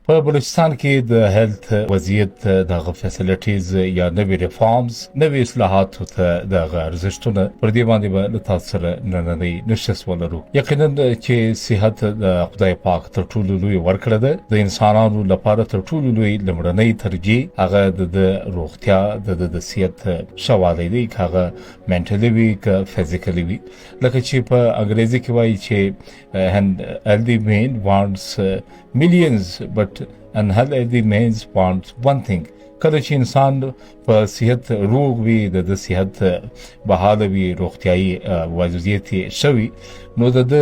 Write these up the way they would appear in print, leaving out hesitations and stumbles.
په بلوچستان کې د هیلث وضعیت د فیسیلیټیز یا نوې ریفارمز نوې اصلاحات ته د ارزښتونه پر دې باندې به تاسو سره نننۍ نشس ولرو. یقینا چې صحت د خدای پاک تر ټولو لوی ورکړه ده. د انسانانو لپاره تر ټولو لوی لمړنۍ ترجیح هغه د روغتیا د صحت شوالی دی، هغه منټلی وي که فزیکلی وي. لکه چې په انګریزي کې وایي چې healthy man wants millions but unhealthy man wants one thing. کله چې انسان په صحت روغ وي، د صحت بحاله وي، روغتیایي وضعیت شوي، نو د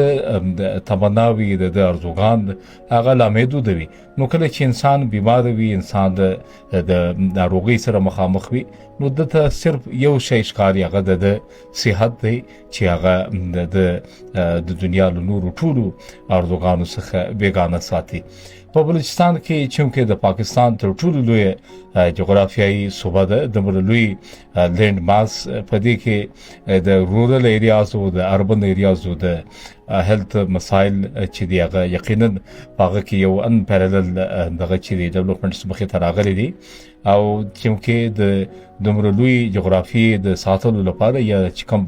تمناوي د ارزوګان هغه لامحدود وي. نو کله چې انسان بیمار وي، انسان د ناروغۍ سره مخامخ وي، نو دته صرف یو شی ښکاري، هغه د صحت دی چې هغه د دنیا له نورو ټولو ارزوګانو څخه بیګانه ساتي. په بلوچستان کې چونکې د پاکستان تر ټولو لوی جغرافیایي صوبه ده، د لوی لینډ ماس په دې کې د رورل ایریاز او د اربن ایریاز او د هیلث مسایل چې دی هغه یقینا هغه کې یو ان پیرالل دغه چې دی ډیولپمنټس مخې ته راغلي دي. او چونکې د دومره لوی جغرافي د ساتلو لپاره یا چې کوم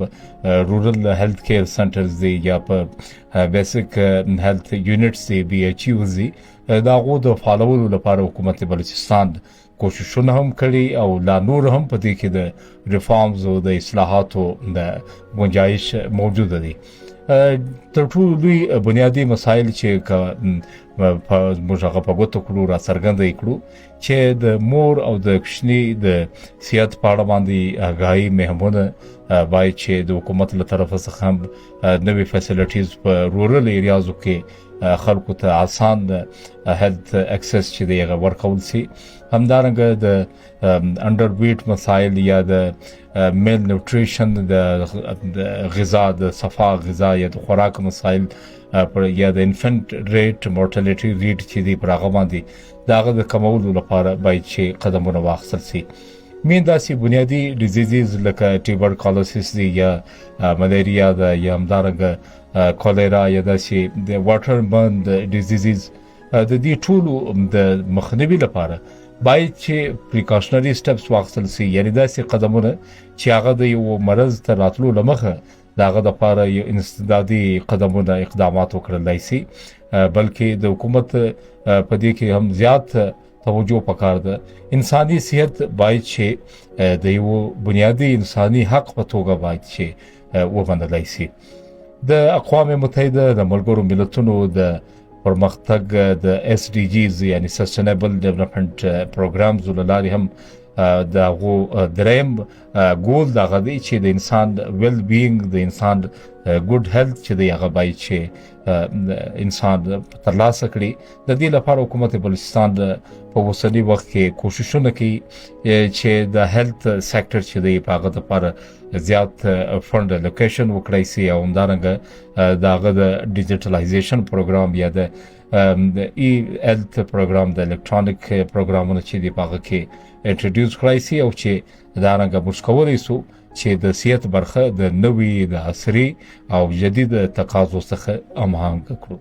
رورل هیلث کیر سنټرز دی یا په بیسیک هیلث یونټس دی بي ایچ یوز دی، دا غو د فالولو لپاره حکومت بلوچستان کوششونه هم کړي او لا نور هم په دې کې د ریفارمز او د اصلاحاتو د گنجائش موجوده دي. تر ټولو لوی بنیادی مسایل چې موږ هغه په ګوتو کړو را څرګنده کړو چې د مور او د کوچني د صحت په اړه باندې آګاهي مهمونه باید چې د حکومت له طرفه څخه هم نوې فیسیلیټیز په رورل ایریازو کې خلکو ته آسان هیلث اکسس چې دی هغه ورکول سي. همدارنګه د انډر ویټ مسایل یا د میل نیوټریشن د غذا د صفا غذا یا د خوراک مسایل یا د انفنٹ ریټ مورټالیټي ریټ چې دی پر هغه باندې دغه د کمولو لپاره باید چې قدمونه واخیستل سي. مین داسې بنیادی ډیزیزز لکه ټیوبرکلوسیس دی یا ملیریا ده یا همدارنګه کولیرا یا داسې د واټر برن ډیزیزز د دې ټولو د مخنیوي لپاره باید چې پریکاشنري سټپس واخیستل سي، یعنی داسې قدمونه چې هغه د یو مرض ته راتلو لمخه دغه لپاره یو انسدادي قدمونه اقدامات وکړلای سي، بلکې د حکومت په دې کې هم زیات توجه پکار ده. انساني صحت باید چې د یو بنیادی انساني حق په توګه باید چې ومنلای سي. د اقوام متحده د ملګرو ملتونو د پرمختګ د اس ډي جیز یعنی سسټینبل ډیولپمنٹ پروګرامز ولري هم دغه دریم ګول دغه دی چې د انسان ویل بینګ د انسان ګډ هیلث چې دی هغه باید چې انسان ترلاسه کړي. د دې لپاره حکومت بلوچستان په اوسني وخت کې کوششونه کوي چې د هیلث سېکټر چې دی په هغه لپاره زیات فند الوکیشن وکړي سي او همدارنګه دغه د ډیجیټلایزیشن پروګرام یا د ای هیلث پروګرام د الکترونیک پروګرامونه چې دی په هغه کې انټروډیوس کړای سي او چې دارنګه موږ کولای سو چې د صحت برخه د نوې د عصري او جدید تقاضو څخه هماهنګ کړو.